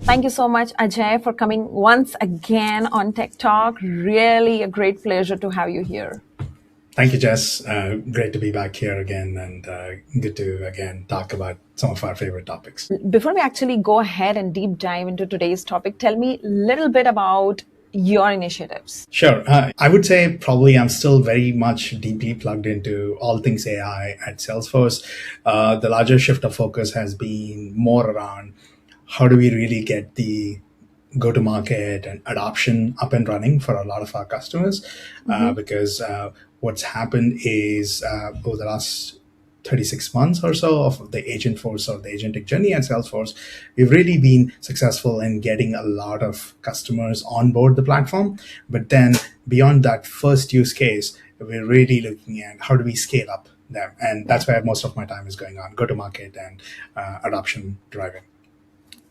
Thank you so much, Ajay, for coming once again on Tech Talk. Really a great pleasure to have you here. Thank you, Jess. Great to be back here again and good to again talk about some of our favorite topics. Before we actually go ahead and deep dive into today's topic, tell me a little bit about your initiatives. Sure. I would say probably I'm still very much deeply plugged into all things AI at Salesforce. The larger shift of focus has been more around how do we really get the go to market and adoption up and running for a lot of our customers because what's happened is over the last 36 months or so of the agent force or the agentic journey at Salesforce, we've really been successful in getting a lot of customers on board the platform. But then beyond that first use case, we're really looking at how do we scale up them. And that's where most of my time is going on, go to market and adoption driving.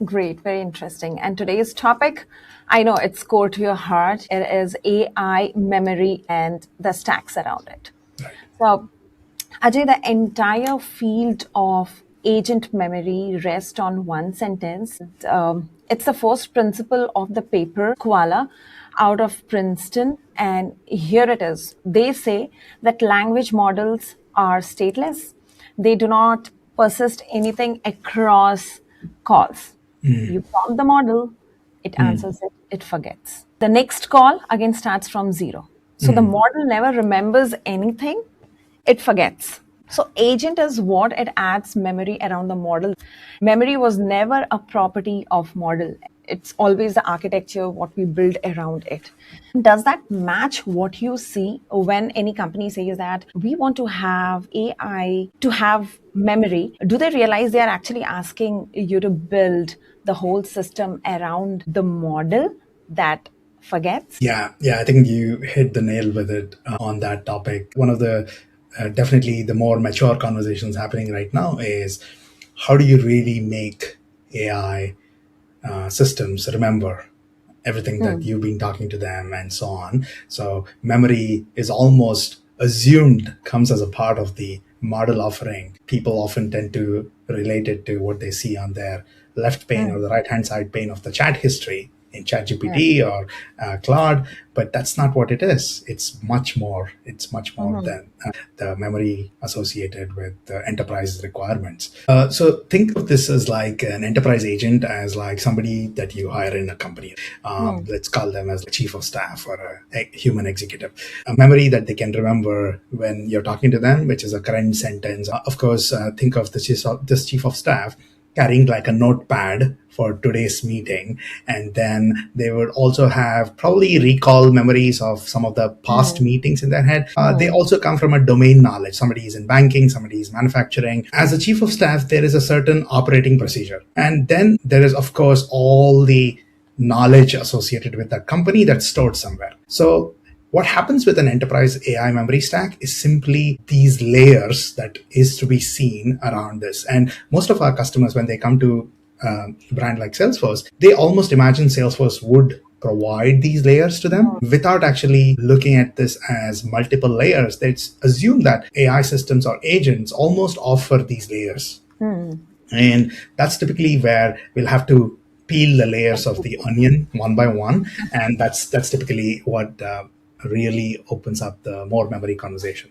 Great, very interesting. And today's topic, I know it's core to your heart. It is AI, memory, and the stacks around it. Right. So, Ajay, the entire field of agent memory rests on one sentence. It's the first principle of the paper, Koala, out of Princeton. And here it is. They say that language models are stateless. They do not persist anything across calls. You prompt the model, it answers it, it forgets. The next call again starts from zero. So the model never remembers anything, it forgets. So agent is what it adds memory around the model. Memory was never a property of model. It's always the architecture, what we build around it. Does that match what you see when any company says that we want to have AI to have memory? Do they realize they are actually asking you to build the whole system around the model that forgets? Yeah, I think you hit the nail with it on that topic. One of the definitely the more mature conversations happening right now is how do you really make AI systems remember everything that you've been talking to them and so on. So memory is almost assumed comes as a part of the model offering. People often tend to relate it to what they see on their left pane or the right hand side pane of the chat history in ChatGPT or Claude, but that's not what it is. It's much more. It's much more than the memory associated with the enterprise requirements. So think of this as like an enterprise agent as like somebody that you hire in a company. Let's call them as a chief of staff or a human executive. A memory that they can remember when you're talking to them, which is a current sentence. Of course, think of this chief of staff carrying like a notepad for today's meeting. And then they would also have probably recall memories of some of the past meetings in their head. They also come from a domain knowledge. Somebody is in banking, somebody is manufacturing. As a chief of staff, there is a certain operating procedure. And then there is, of course, all the knowledge associated with that company that's stored somewhere. So what happens with an enterprise AI memory stack is simply these layers that is to be seen around this. And most of our customers, when they come to a brand like Salesforce, they almost imagine Salesforce would provide these layers to them without actually looking at this as multiple layers. They assume that AI systems or agents almost offer these layers. And that's typically where we'll have to peel the layers of the onion one by one. And that's typically what really opens up the more memory conversation.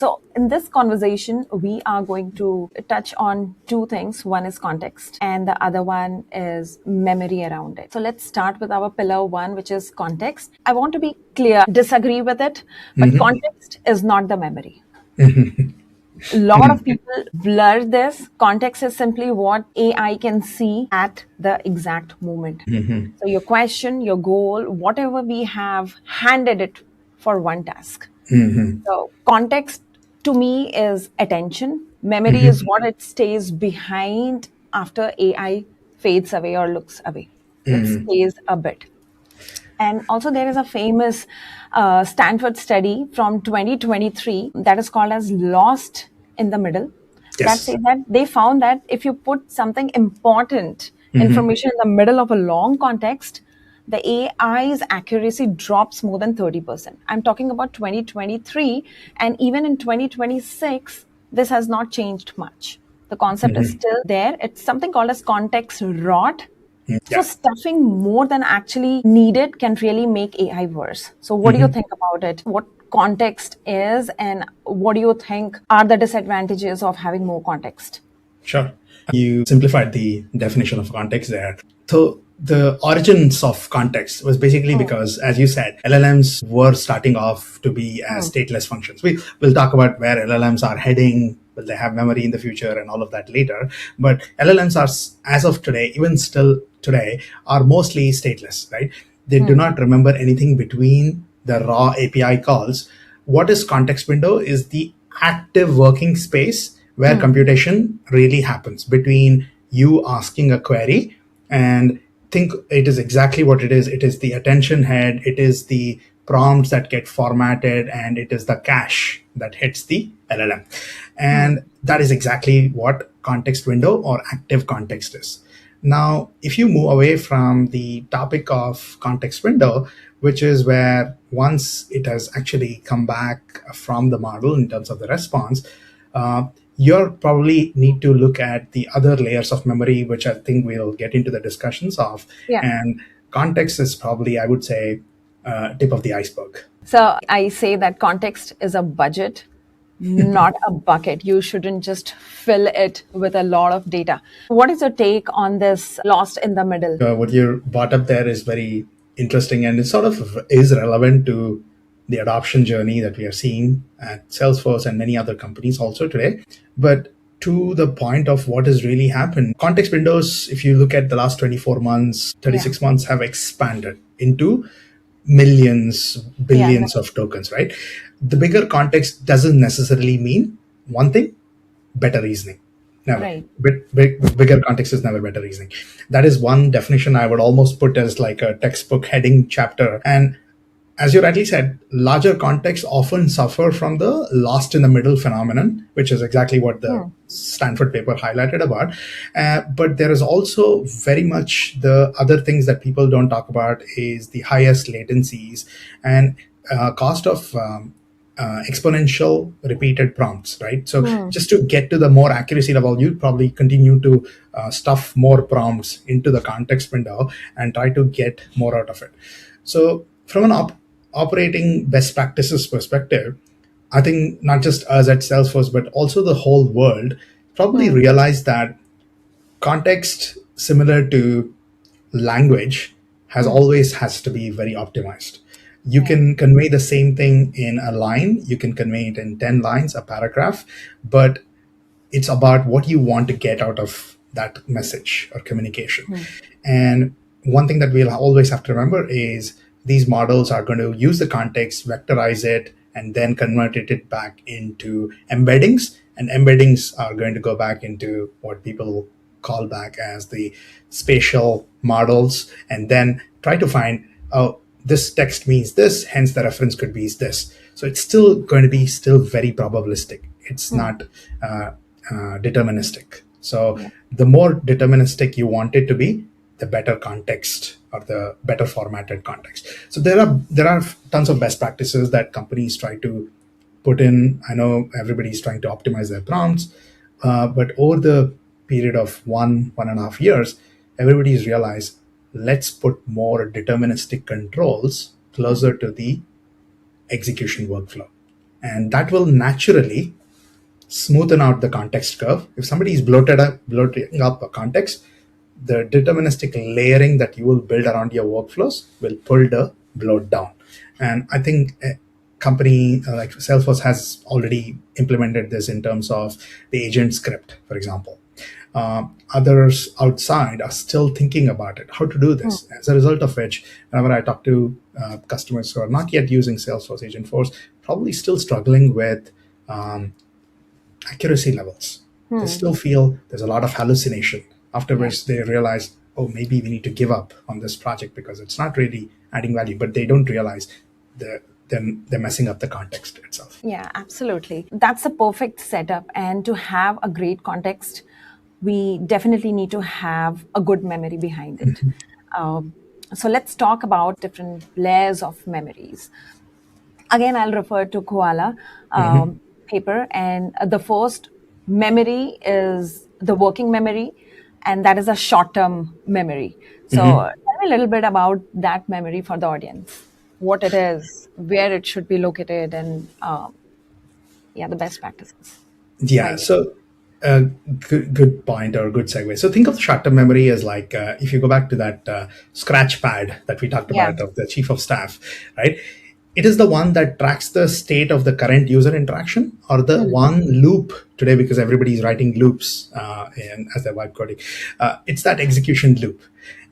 So in this conversation, we are going to touch on two things. One is context and the other one is memory around it. So let's start with our pillar one, which is context. I want to be clear, disagree with it, but context is not the memory. A lot of people blur this. Context is simply what AI can see at the exact moment. So your question, your goal, whatever we have handed it for one task. So context to me is attention. Memory is what it stays behind after AI fades away or looks away. It stays a bit. And also there is a famous Stanford study from 2023 that is called as Lost in the Middle. Yes. That says that they found that if you put something important information in the middle of a long context, the AI's accuracy drops more than 30%. I'm talking about 2023, and even in 2026, this has not changed much. The concept is still there. It's something called as context rot. So Yeah. stuffing more than actually needed can really make AI worse. So what do you think about it? What context is, and what do you think are the disadvantages of having more context? Sure. You simplified the definition of context there. So the origins of context was basically Hmm. because, as you said, LLMs were starting off to be as Hmm. stateless functions. Will talk about where LLMs are heading. Will they have memory in the future and all of that later? But LLMs are, as of today, even still today, are mostly stateless, right? They do Hmm. not remember anything between the raw API calls. What is context window is the active working space where Hmm. computation really happens between you asking a query and think it is exactly what it is. It is the attention head, it is the prompts that get formatted, and it is the cache that hits the LLM. Hmm. And that is exactly what context window or active context is. Now, if you move away from the topic of context window, which is where once it has actually come back from the model in terms of the response, you'll probably need to look at the other layers of memory, which I think we'll get into the discussions of. Yeah. And context is probably, I would say, tip of the iceberg. So I say that context is a budget, not a bucket. You shouldn't just fill it with a lot of data. What is your take on this lost in the middle? What you brought up there is very interesting, and it sort of is relevant to the adoption journey that we are seeing at Salesforce and many other companies also today. But to the point of what has really happened, context windows, if you look at the last 24 months, Yeah. 36 months, have expanded into millions, Yeah. billions of tokens, right? The bigger context doesn't necessarily mean one thing: better reasoning. Never. Right. Bigger context is never better reasoning. That is one definition I would almost put as like a textbook heading chapter. And as you rightly said, larger contexts often suffer from the lost in the middle phenomenon, which is exactly what the Hmm. Stanford paper highlighted about. But there is also very much the other things that people don't talk about is the highest latencies and cost of exponential repeated prompts, right? So Hmm. just to get to the more accuracy level, you probably continue to stuff more prompts into the context window and try to get more out of it. So from an operating best practices perspective, I think not just us at Salesforce, but also the whole world probably Hmm. realized that context, similar to language, has Hmm. always has to be very optimized. You Right. can convey the same thing in a line, you can convey it in 10 lines, a paragraph, but it's about what you want to get out of that message or communication. Hmm. And one thing that we'll always have to remember is these models are going to use the context, vectorize it, and then convert it back into embeddings. And embeddings are going to go back into what people call back as the spatial models, and then try to find, oh, this text means this, hence the reference could be this. So it's still going to be still very probabilistic. It's Hmm. not deterministic. So Yeah. the more deterministic you want it to be, the better context or the better formatted context. So there are tons of best practices that companies try to put in. I know everybody's trying to optimize their prompts, but over the period of 1.5 years, everybody's realized, let's put more deterministic controls Hmm. closer to the execution workflow, and that will naturally smoothen out the context curve. If somebody is bloating up a context, the deterministic layering that you will build around your workflows will pull the bloat down. And I think a company like Salesforce has already implemented this in terms of the agent script, for example. Others outside are still thinking about it, how to do Hmm. this. As a result of which, whenever I talk to customers who are not yet using Salesforce Agent Force, probably still struggling with um, accuracy levels. They Hmm. still feel there's a lot of hallucination, after Yeah. which they realize, oh, maybe we need to give up on this project because it's not really adding value. But they don't realize that they're messing up the context itself. Yeah, absolutely. That's a perfect setup. And to have a great context, we definitely need to have a good memory behind it. Um, so let's talk about different layers of memories. Again, I'll refer to Koala Mhm. paper. And the first memory is the working memory. and that is a short-term memory. So tell me a little bit about that memory for the audience, what it is, where it should be located, and yeah, the best practices. Yeah, Right. so good point or good segue. So think of short-term memory as like if you go back to that scratch pad that we talked Yeah. about of the chief of staff, right? It is the one that tracks the state of the current user interaction or the one loop today because everybody is writing loops as they're vibe coding. It's that execution loop.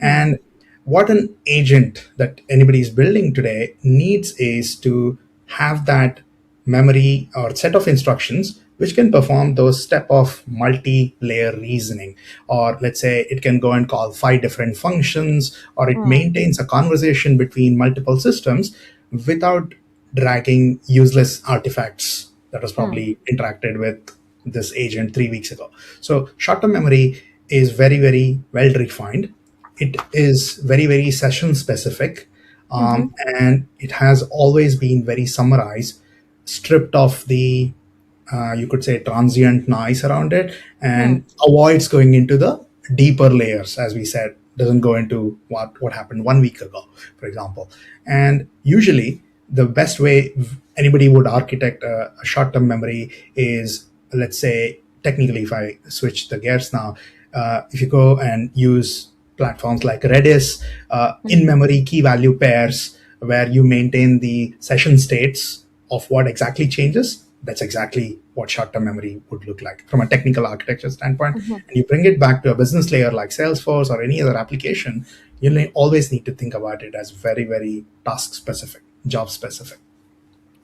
And what an agent that anybody is building today needs is to have that memory or set of instructions which can perform those step of multi-layer reasoning, or let's say it can go and call 5 different functions, or it maintains a conversation between multiple systems without dragging useless artifacts that was probably interacted with this agent 3 weeks ago. So short-term memory is very, very well refined. It is very, very session specific, and it has always been very summarized, stripped of the you could say transient noise around it, and avoids going into the deeper layers, as we said, doesn't go into what happened 1 week ago, for example. And usually the best way anybody would architect a short-term memory is, let's say, technically, if I switch the gears now, if you go and use platforms like Redis, in-memory key value pairs, where you maintain the session states of what exactly changes, that's exactly what short-term memory would look like from a technical architecture standpoint. And you bring it back to a business layer like Salesforce or any other application, you always need to think about it as very, very task specific, job specific.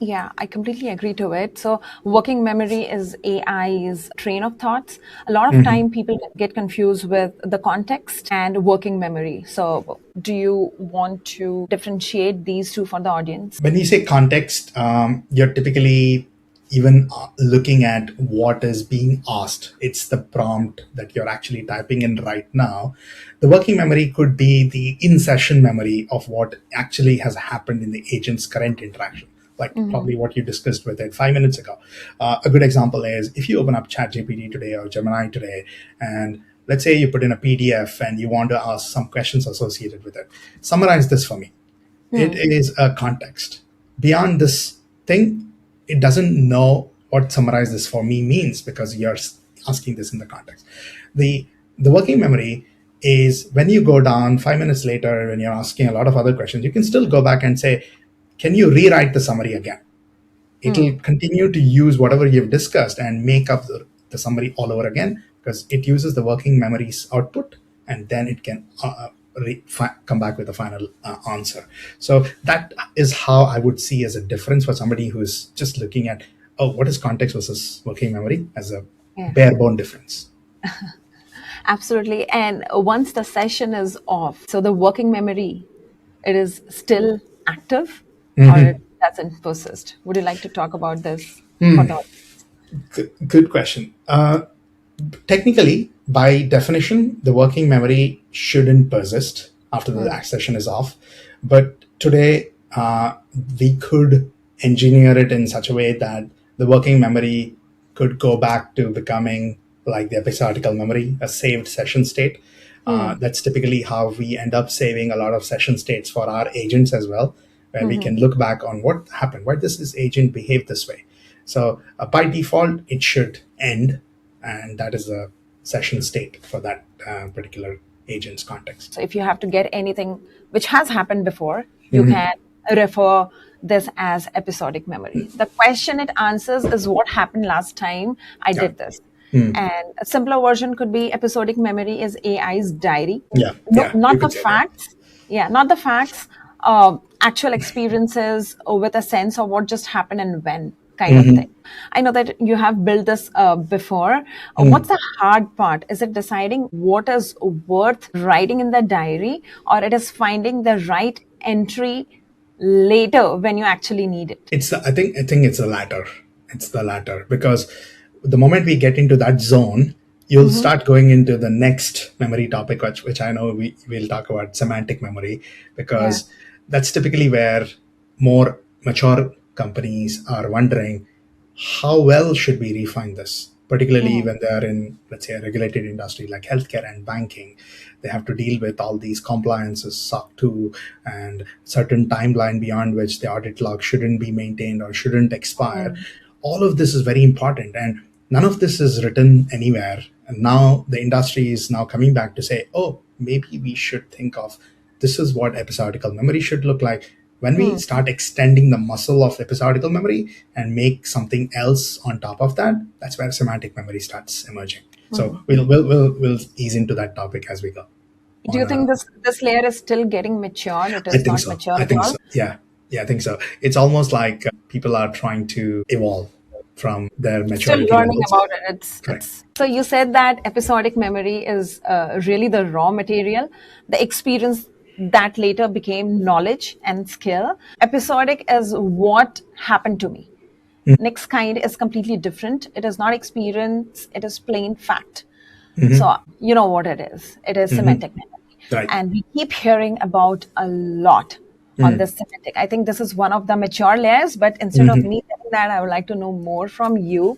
Yeah, I completely agree to it. So working memory is AI's train of thoughts. A lot of time people get confused with the context and working memory. So do you want to differentiate these two for the audience? When you say context, you're typically even looking at what is being asked. It's the prompt that you're actually typing in right now. The working memory could be the in-session memory of what actually has happened in the agent's current interaction, like probably what you discussed with it 5 minutes ago. A good example is if you open up ChatGPT today or Gemini today, and let's say you put in a PDF and you want to ask some questions associated with it. Summarize this for me. It is a context. Beyond this thing, it doesn't know what summarize this for me means because you're asking this in the context. The working memory is when you go down 5 minutes later, when you're asking a lot of other questions, you can still go back and say, can you rewrite the summary again? It'll continue to use whatever you've discussed and make up the summary all over again because it uses the working memory's output, and then it can come back with a final answer. So that is how I would see as a difference for somebody who's just looking at, oh, what is context versus working memory as a bare bone difference. Absolutely. And once the session is off, so the working memory, it is still active or it doesn't persist. Would you like to talk about this for the audience? Good question. Technically, by definition, the working memory shouldn't persist after the session is off. But today, we could engineer it in such a way that the working memory could go back to becoming like the episodical memory, a saved session state. That's typically how we end up saving a lot of session states for our agents as well, where we can look back on what happened, why does this agent behave this way. So by default, it should end, and that is a session state for that particular agent's context. So if you have to get anything which has happened before, you can refer this as episodic memory. The question it answers is what happened last time I did this. And a simpler version could be episodic memory is AI's diary. Not the facts. Yeah, not the facts. Actual experiences with a sense of what just happened and when kind of thing. I know that you have built this before. What's the hard part? Is it deciding what is worth writing in the diary, or it is finding the right entry later when you actually need it? I think it's the latter. It's the latter, because the moment we get into that zone, you'll start going into the next memory topic, which I know we'll talk about, semantic memory, because that's typically where more mature companies are wondering, how well should we refine this? particularly Mm, when they are in, let's say, a regulated industry like healthcare and banking. They have to deal with all these compliances, SOC 2, and certain timeline beyond which the audit log shouldn't be maintained or shouldn't expire. mm, All of this is very important, and none of this is written anywhere. And now the industry is now coming back to say, oh, maybe we should think of this is what episodical memory should look like. When we mm, start extending the muscle of episodical memory and make something else on top of that, that's where semantic memory starts emerging. So mm. we'll ease into that topic as we go. Do On you think this layer is still getting matured? It I is think not so. mature I at think all. so. Yeah, yeah, I think so. It's almost like people are trying to evolve from their Still maturity learning levels. about it. Correct. It's so you said that episodic memory is really the raw material, the experience that later became knowledge and skill. Episodic is what happened to me. Next kind is completely different. It is not experience, it is plain fact. So you know what it is. It is semantic memory. Right. And we keep hearing about a lot on this semantic. I think this is one of the mature layers, but instead of me telling that, I would like to know more from you.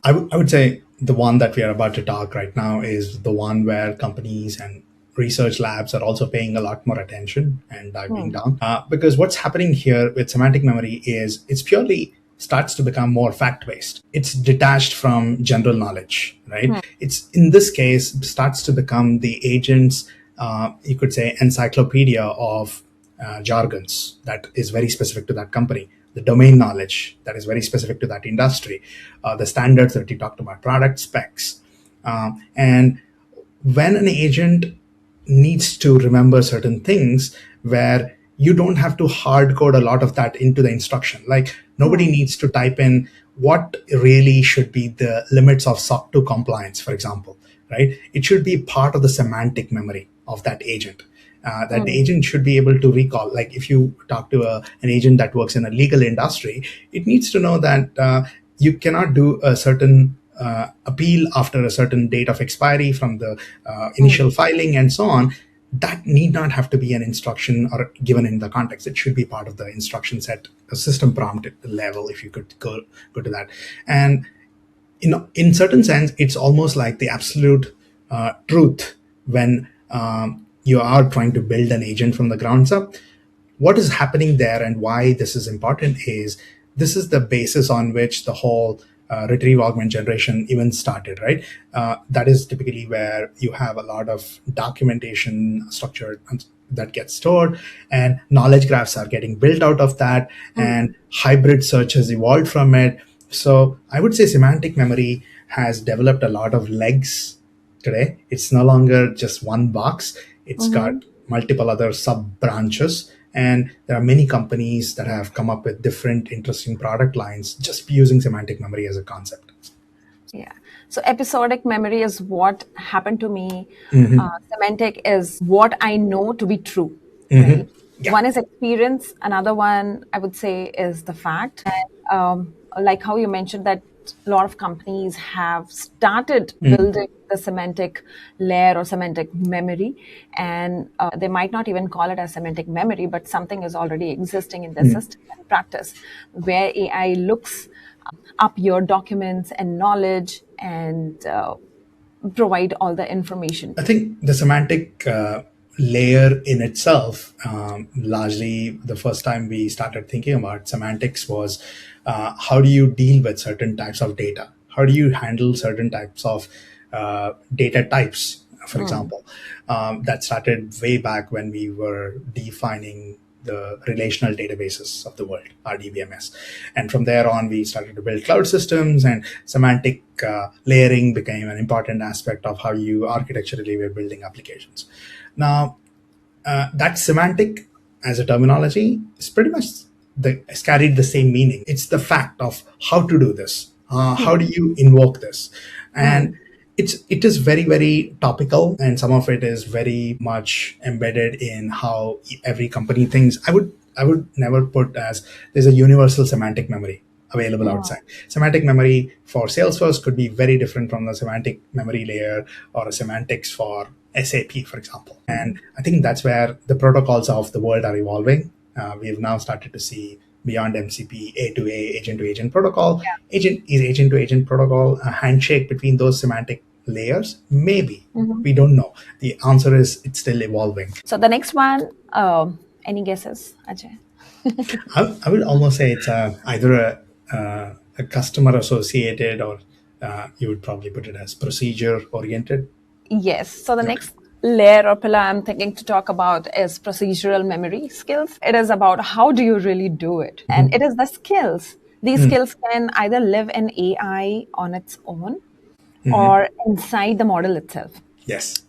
I would say the one that we are about to talk right now is the one where companies and research labs are also paying a lot more attention and diving down. Because what's happening here with semantic memory is it's purely starts to become more fact based. It's detached from general knowledge, right? It's in this case starts to become the agent's, you could say, encyclopedia of jargons that is very specific to that company, the domain knowledge that is very specific to that industry, the standards that you talked about, product specs. And when an agent needs to remember certain things where you don't have to hard code a lot of that into the instruction, like nobody needs to type in what really should be the limits of SOC 2 compliance, for example, right? It should be part of the semantic memory of that agent. That the agent should be able to recall. Like if you talk to an agent that works in a legal industry, it needs to know that you cannot do a certain appeal after a certain date of expiry from the initial filing and so on. That need not have to be an instruction or given in the context. It should be part of the instruction set, a system prompt level, if you could go to that. And in certain sense, it's almost like the absolute truth when you are trying to build an agent from the ground up. What is happening there and why this is important is this is the basis on which the whole retrieve augment generation even started, right? That is typically where you have a lot of documentation structured that gets stored, and knowledge graphs are getting built out of that, and hybrid search has evolved from it. So I would say semantic memory has developed a lot of legs today. It's no longer just one box. It's got multiple other sub branches, and there are many companies that have come up with different interesting product lines just using semantic memory as a concept. Yeah. So episodic memory is what happened to me. Semantic is what I know to be true, right? Yeah. One is experience. Another one I would say is the fact. And like how you mentioned that a lot of companies have started building the semantic layer or semantic memory, and they might not even call it a semantic memory, but something is already existing in the system and practice where AI looks up your documents and knowledge and provide all the information. I think the semantic layer in itself, largely the first time we started thinking about semantics was how do you deal with certain types of data? How do you handle certain types of data types, for example? That started way back when we were defining the relational databases of the world, RDBMS. And from there on, we started to build cloud systems, and semantic layering became an important aspect of how you architecturally were building applications. Now, that semantic as a terminology is pretty much it's carried the same meaning. It's the fact of how to do this. How do you invoke this? And it is very, very topical, and some of it is very much embedded in how every company thinks. I would never put as there's a universal semantic memory available outside. Semantic memory for Salesforce could be very different from the semantic memory layer or a semantics for SAP, for example. And I think that's where the protocols of the world are evolving. We've now started to see beyond MCP, A to A, agent to agent protocol. Agent to agent protocol a handshake between those semantic layers? Maybe. We don't know. The answer is it's still evolving. So the next one, any guesses, Ajay? I would almost say it's either a customer associated, or you would probably put it as procedure oriented. Yes. So the Okay. next layer or pillar I'm thinking to talk about is procedural memory skills. It is about how do you really do it? And it is the skills. These skills can either live in AI on its own or inside the model itself. Yes.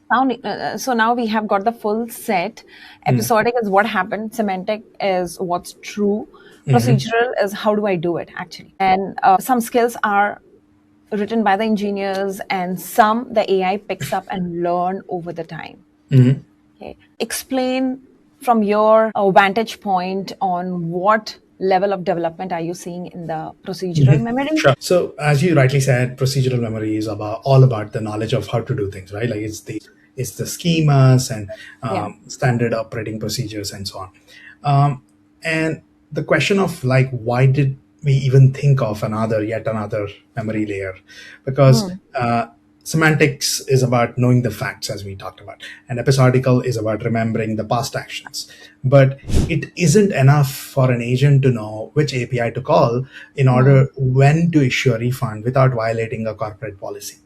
So now we have got the full set. Episodic is what happened. Semantic is what's true. Procedural is how do I do it actually. And some skills are written by the engineers, and some the AI picks up and learn over the time. Okay. Explain from your vantage point on what level of development are you seeing in the procedural memory? Sure. So as you rightly said, procedural memory is all about the knowledge of how to do things, right? Like it's the schemas and Yeah. standard operating procedures and so on. And the question of like, why did we even think of yet another memory layer? Because semantics is about knowing the facts, as we talked about, and episodical is about remembering the past actions. But it isn't enough for an agent to know which API to call in order when to issue a refund without violating a corporate policy,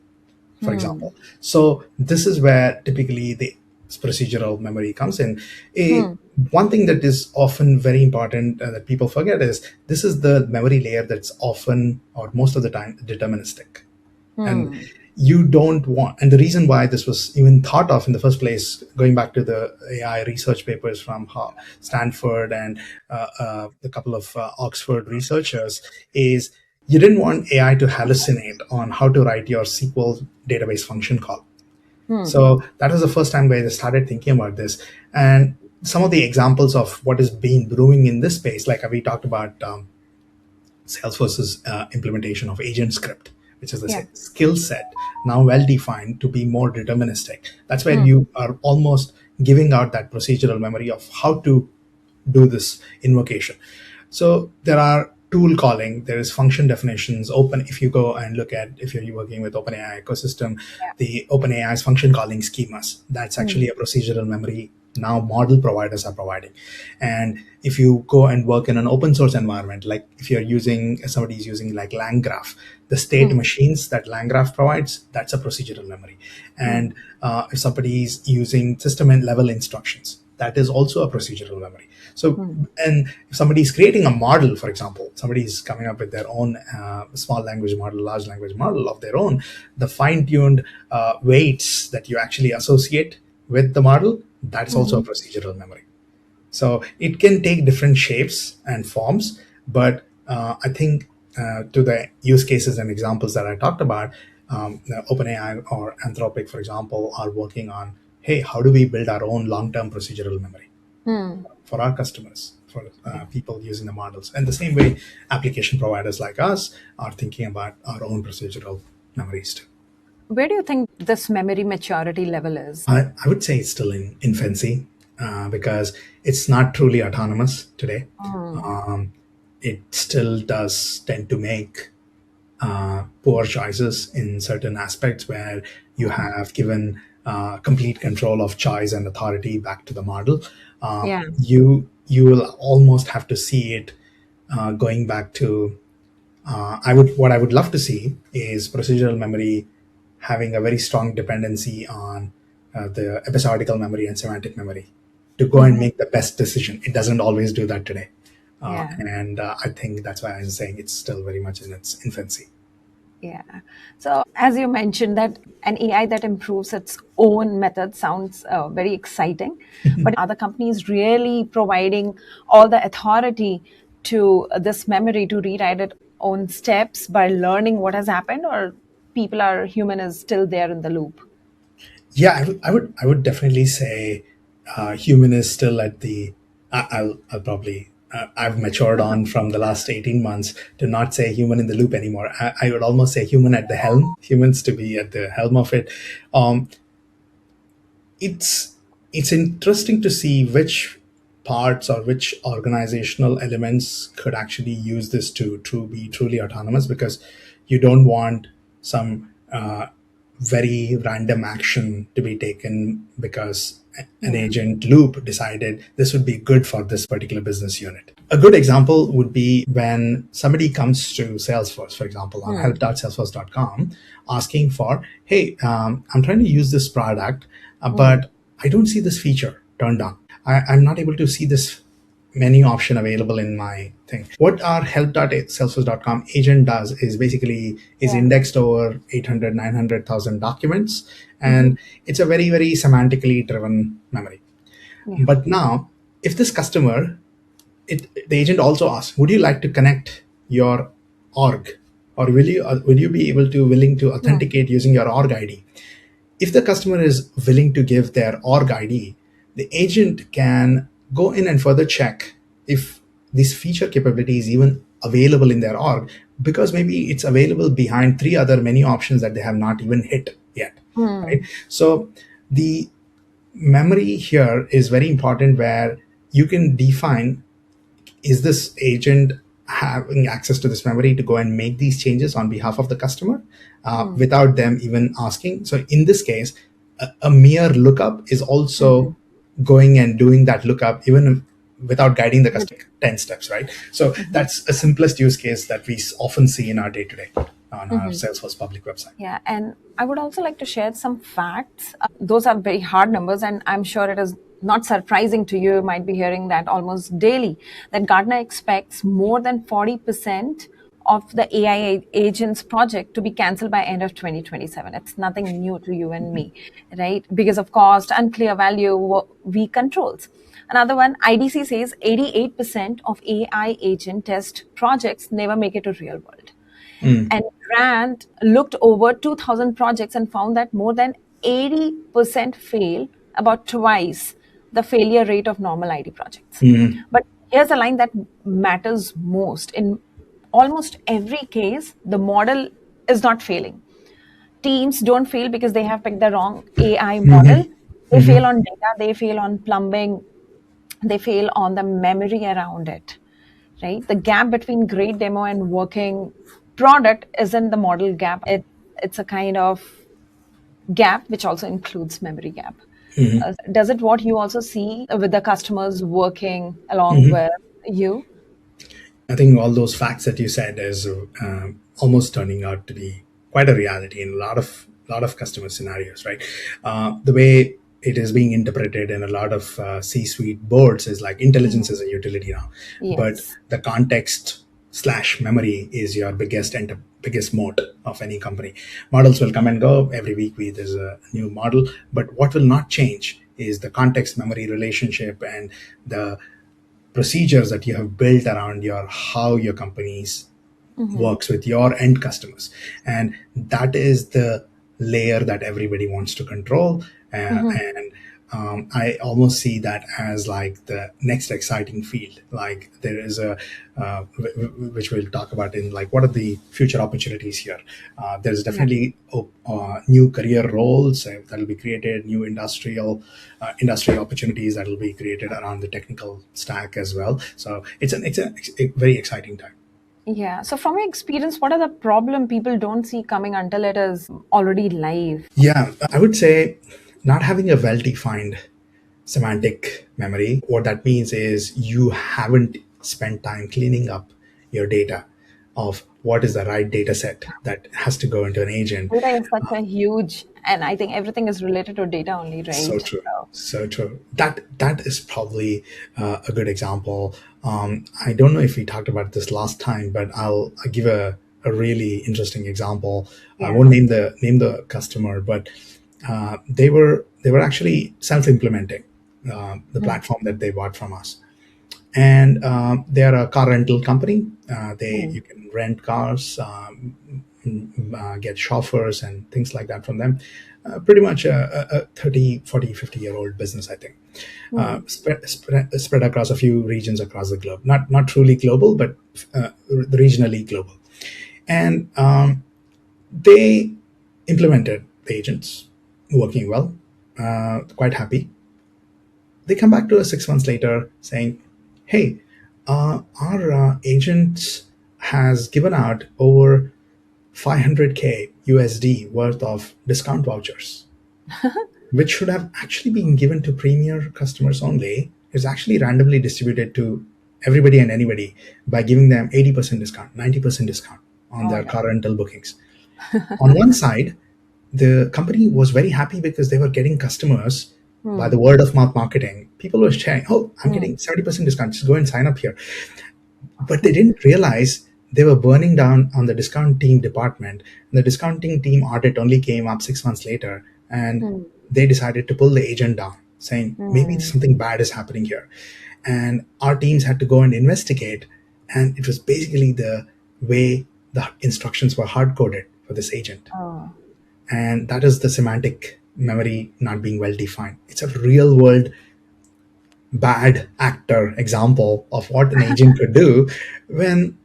for example. So this is where typically the procedural memory comes in. One thing that is often very important that people forget is this is the memory layer that's often or most of the time deterministic. And you don't want, and the reason why this was even thought of in the first place, going back to the AI research papers from Stanford and a couple of Oxford researchers, is you didn't want AI to hallucinate on how to write your SQL database function call. So that was the first time where they started thinking about this. And some of the examples of what is being brewing in this space, like we talked about Salesforce's implementation of agent script, which is the Yeah. skill set now well defined to be more deterministic. That's where you are almost giving out that procedural memory of how to do this invocation. So there are tool calling, there is function definitions, if you go and look at, if you're working with OpenAI ecosystem, the OpenAI's function calling schemas, that's actually a procedural memory now model providers are providing. And if you go and work in an open source environment, like if somebody's using like LangGraph, the state machines that LangGraph provides, that's a procedural memory. And if somebody is using system level instructions, that is also a procedural memory. So, and if somebody is creating a model, for example, somebody is coming up with their own small language model, large language model of their own, the fine-tuned weights that you actually associate with the model, that's also a procedural memory. So it can take different shapes and forms, but I think to the use cases and examples that I talked about, OpenAI or Anthropic, for example, are working on, hey, how do we build our own long-term procedural memory for our customers, for people using the models? And the same way, application providers like us are thinking about our own procedural memories too. Where do you think this memory maturity level is? I would say it's still in infancy because it's not truly autonomous today. It still does tend to make poor choices in certain aspects where you have given complete control of choice and authority back to the model. Yeah. You will almost have to see it going back to what I would love to see is procedural memory having a very strong dependency on the episodical memory and semantic memory to go and make the best decision. It doesn't always do that today. And I think that's why I'm saying it's still very much in its infancy. Yeah. So as you mentioned, that an AI that improves its own method sounds very exciting, but are the companies really providing all the authority to this memory to rewrite its own steps by learning what has happened, or human is still there in the loop? Yeah, I would definitely say human is still at the. I'll probably. I've matured on from the last 18 months to not say human in the loop anymore. I would almost say human at the helm. Humans to be at the helm of it. It's interesting to see which parts or which organizational elements could actually use this to be truly autonomous, because you don't want some very random action to be taken because an Yeah. agent loop decided this would be good for this particular business unit. A good example would be when somebody comes to Salesforce, for example, on Hmm. help.salesforce.com, asking for, hey, I'm trying to use this product, Hmm. but I don't see this feature turned on. I'm not able to see this menu option available in my thing. What our help.salesforce.com agent does is basically is Yeah. indexed over 800, 900,000 documents. Hmm. And it's a very, very semantically driven memory. Yeah. But now, if this customer, the agent also asks, would you like to connect your org? Or will you be willing to Hmm. authenticate using your org ID? If the customer is willing to give their org ID, the agent can go in and further check if this feature capability is even available in their org, because maybe it's available behind three other menu options that they have not even hit yet. Right? Hmm. So the memory here is very important, where you can define, is this agent having access to this memory to go and make these changes on behalf of the customer Hmm. without them even asking. So in this case, a mere lookup is Hmm. also going and doing that lookup even without guiding the With- customer 10 steps, right? So Mhm. that's a simplest use case that we often see in our day-to-day on our Mhm. Salesforce public website. Yeah, and I would also like to share some facts. Those are very hard numbers, and I'm sure it is not surprising to you. You might be hearing that almost daily, that Gartner expects more than 40% of the AI agents project to be cancelled by end of 2027. It's nothing new to you and me, right? Because of cost, unclear value, weak controls. Another one, IDC says 88% of AI agent test projects never make it to real world. Mm. And Rand looked over 2,000 projects and found that more than 80% fail, about twice the failure rate of normal ID projects. Mm. But here's a line that matters most. In almost every case, the model is not failing. Teams don't fail because they have picked the wrong AI model. They fail on data, they fail on plumbing, they fail on the memory around it, right? The gap between great demo and working product isn't the model gap. It's a kind of gap which also includes memory gap. Does it what you also see with the customers working along with you? I think all those facts that you said is almost turning out to be quite a reality in a lot of customer scenarios, right? The way it is being interpreted in a lot of C-suite boards is like intelligence Mhm. is a utility now, but Yes. the context slash memory is your biggest moat of any company. Models will come and go every week. There's a new model, but what will not change is the context memory relationship and the procedures that you have built around your how your companies Hmm. works with your end customers. And that is the layer that everybody wants to control. Hmm. And I almost see that as like the next exciting field. Like there is which we'll talk about in like what are the future opportunities here. There's Yeah. definitely new career roles that will be created, new industry opportunities that will be created around the technical stack as well. So it's a very exciting time. Yeah. So from your experience, what are the problem people don't see coming until it is already live? Yeah, I would say not having a well defined semantic memory. What that means is you haven't spent time cleaning up your data of what is the right data set that has to go into an agent. Data is such a huge, and I think everything is related to data only, So right? true. So, So true. That is probably a good example. I don't know if we talked about this last time, but I'll give a really interesting example. I yeah. won't name the customer, but they were actually self-implementing the Hmm. platform that they bought from us, and they are a car rental company. They Hmm. You can rent cars, get chauffeurs and things like that from them. Pretty much a 30, 40, 50 year old business, I think, Hmm. spread across a few regions across the globe. Not truly global, but regionally global. And they implemented the agents working well, quite happy. They come back to us 6 months later saying, hey, our agent has given out over 500K USD worth of discount vouchers, which should have actually been given to premier customers only, is actually randomly distributed to everybody and anybody by giving them 80% discount, 90% discount on Oh their no. car rental bookings. On one side, the company was very happy because they were getting customers by Hmm. the word of mouth marketing. People were sharing, oh, I'm Hmm. getting 70% discount, just go and sign up here. But they didn't realize they were burning down on the discounting department. The discounting team audit only came up 6 months later, and Hmm. they decided to pull the agent down, saying maybe Hmm. something bad is happening here. And our teams had to go and investigate, and it was basically the way the instructions were hard coded for this agent. Oh. And that is the semantic memory not being well defined. It's a real world bad actor example of what an agent could do when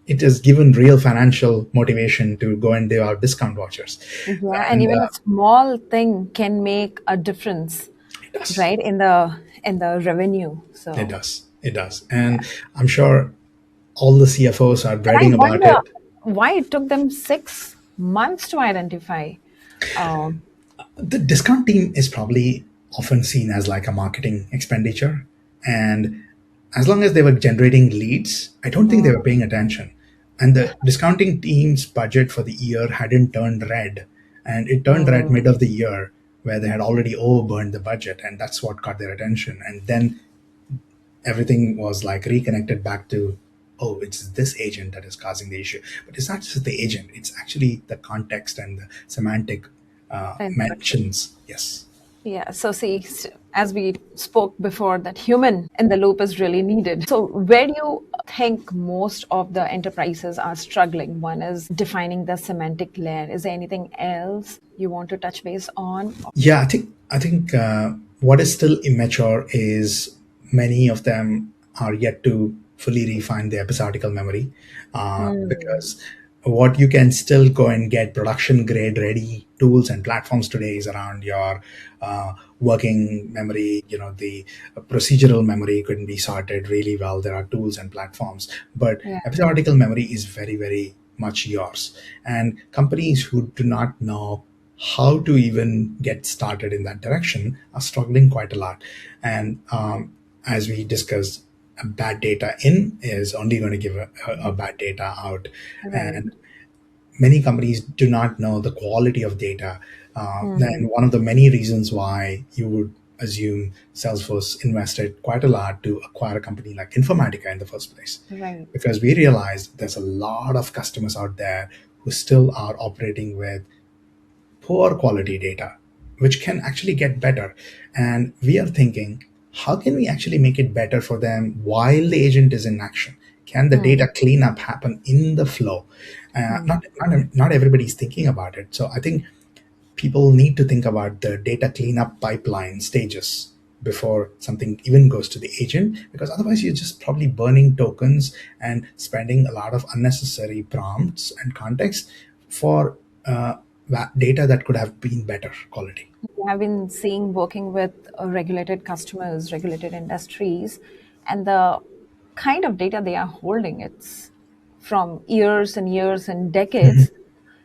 it is given real financial motivation to go and give out discount vouchers. Yeah, and And even a small thing can make a difference, it does. right, in the revenue. It So, does. It does. And I'm sure all the CFOs are and I dreading about wonder it. why it took them 6 months to identify. Um, The discount team is probably often seen as like a marketing expenditure. And as long as they were generating leads, I don't think they were paying attention. And the discounting team's budget for the year hadn't turned red. And it turned red mm, mid of the year where they had already overburned the budget. And that's what caught their attention. And then everything was like reconnected back to, oh, it's this agent that is causing the issue. But it's not just the agent, it's actually the context and the semantic instruction. mentions. Yes. Yeah, so see, as we spoke before, that human in the loop is really needed. So, where do you think most of the enterprises are struggling? One is defining the semantic layer. Is there anything else you want to touch base on? Yeah, I think what is still immature is many of them are yet to fully refine the episodical memory, Hmm. because what you can still go and get production grade ready tools and platforms today is around your working memory. The procedural memory couldn't be sorted really well. There are tools and platforms, but Yeah. episodical memory is very, very much yours. And companies who do not know how to even get started in that direction are struggling quite a lot. And as we discussed, a bad data in is only going to give a bad data out. Right. And many companies do not know the quality of data. Hmm. And one of the many reasons why you would assume Salesforce invested quite a lot to acquire a company like Informatica in the first place, Right. because we realized there's a lot of customers out there who still are operating with poor quality data, which can actually get better. And we are thinking, how can we actually make it better for them while the agent is in action? Can the Hmm. data cleanup happen in the flow? Hmm. Not everybody's thinking about it. So I think people need to think about the data cleanup pipeline stages before something even goes to the agent, because otherwise you're just probably burning tokens and spending a lot of unnecessary prompts and context for data that could have been better quality. I've been seeing working with regulated customers, regulated industries, and the kind of data they are holding, it's from years and years and decades.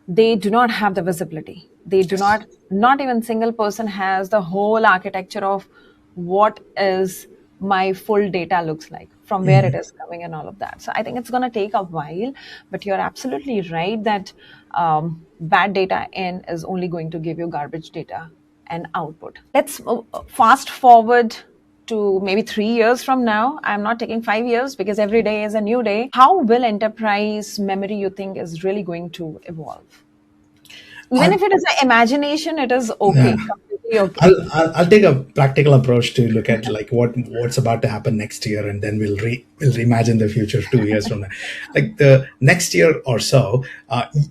They do not have the visibility. They do Yes. not even single person has the whole architecture of what is my full data looks like, from where it is coming and all of that. So I think it's going to take a while, but you're absolutely right that bad data in is only going to give you garbage data and output. Let's fast forward to maybe 3 years from now. I'm not taking 5 years because every day is a new day. How will enterprise memory, you think, is really going to evolve? Even I, if it is an imagination, it is yeah. okay, completely okay. I'll take a practical approach to look at like what's about to happen next year, and then we'll reimagine the future 2 years from now. Like the next year or so,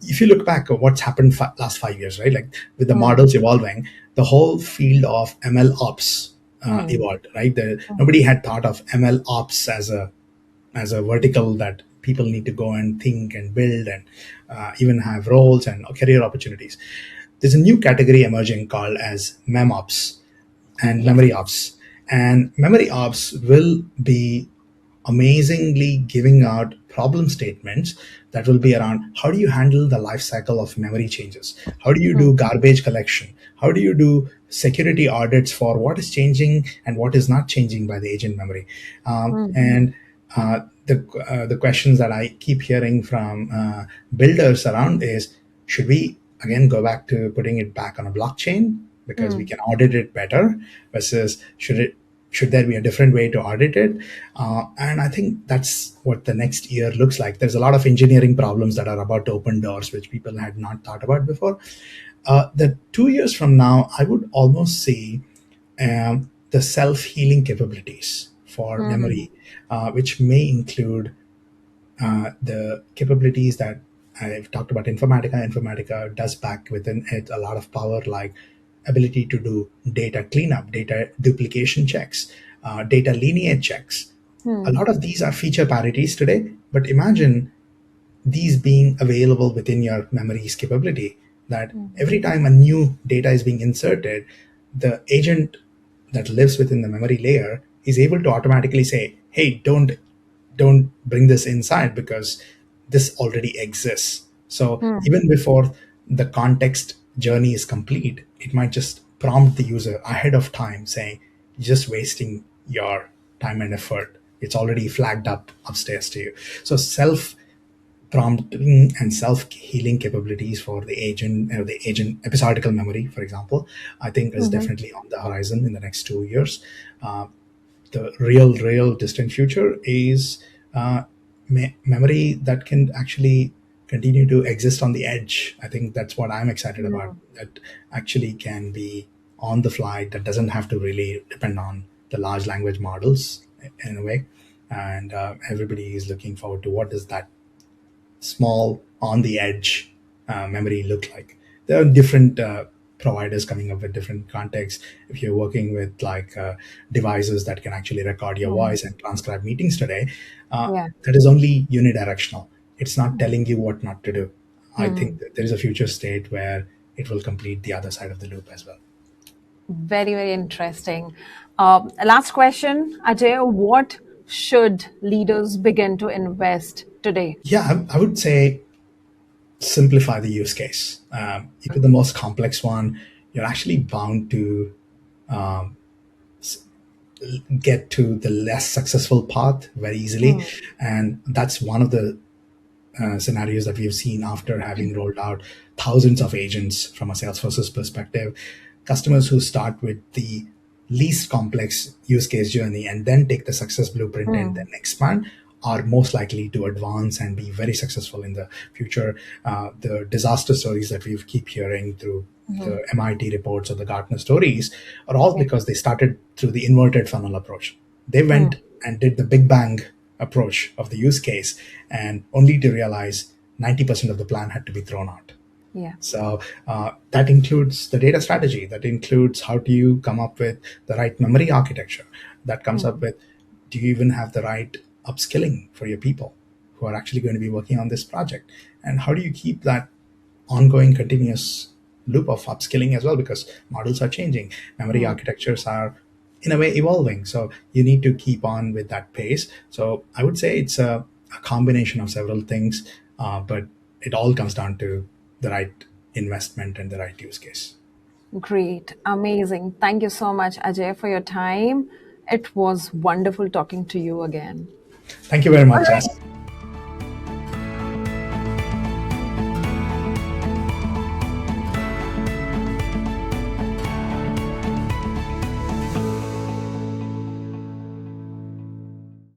if you look back at what's happened last 5 years, right? Like with the Hmm. models evolving, the whole field of ML ops Hmm. evolved, right? Nobody had thought of ML ops as a vertical that people need to go and think and build and even have roles and career opportunities. There's a new category emerging called as MemOps and Yes. MemoryOps. And memory ops will be amazingly giving out problem statements that will be around how do you handle the life cycle of memory changes? How do you do garbage collection? How do you do security audits for what is changing and what is not changing by the agent memory? And the questions that I keep hearing from builders around is, should we again go back to putting it back on a blockchain because we can audit it better, versus should there be a different way to audit it? And I think that's what the next year looks like. There's a lot of engineering problems that are about to open doors, which people had not thought about before. The 2 years from now, I would almost see the self-healing capabilities for memory, which may include the capabilities that I've talked about. Informatica does pack within it a lot of power, like ability to do data cleanup, data duplication checks, data lineage checks. A lot of these are feature parities today, but imagine these being available within your memory's capability, that every time a new data is being inserted, the agent that lives within the memory layer is able to automatically say, hey, don't bring this inside because this already exists. So even before the context journey is complete, it might just prompt the user ahead of time saying, you're just wasting your time and effort. It's already flagged up upstairs to you. So self prompting and self-healing capabilities for the agent, the agent episodical memory, for example, I think is definitely on the horizon in the next 2 years. The real distant future is memory that can actually continue to exist on the edge. I think that's what I'm excited about, that actually can be on the fly, that doesn't have to really depend on the large language models in a way. And everybody is looking forward to what does that small on the edge memory look like. There are different providers coming up with different contexts. If you're working with like devices that can actually record your voice and transcribe meetings today, Yeah. that is only unidirectional. It's not telling you what not to do. I think that there is a future state where it will complete the other side of the loop as well. Very, very interesting. Last question, Ajay. What should leaders begin to invest today? Yeah, I would say simplify the use case. If you're the most complex one, you're actually bound to get to the less successful path very easily. And that's one of the scenarios that we've seen after having rolled out thousands of agents from a Salesforce's perspective. Customers who start with the least complex use case journey and then take the success blueprint and then expand are most likely to advance and be very successful in the future. The disaster stories that we keep hearing through the MIT reports or the Gartner stories are all because they started through the inverted funnel approach. They went and did the big bang approach of the use case, and only to realize 90% of the plan had to be thrown out. Yeah. So that includes the data strategy. That includes how do you come up with the right memory architecture. That comes up with, do you even have the right upskilling for your people who are actually going to be working on this project? And how do you keep that ongoing continuous loop of upskilling as well? Because models are changing. Memory architectures are in a way evolving. So you need to keep on with that pace. So I would say it's a combination of several things, but it all comes down to the right investment and the right use case. Great. Amazing. Thank you so much, Ajay, for your time. It was wonderful talking to you again. Thank you very All much, right. Jess.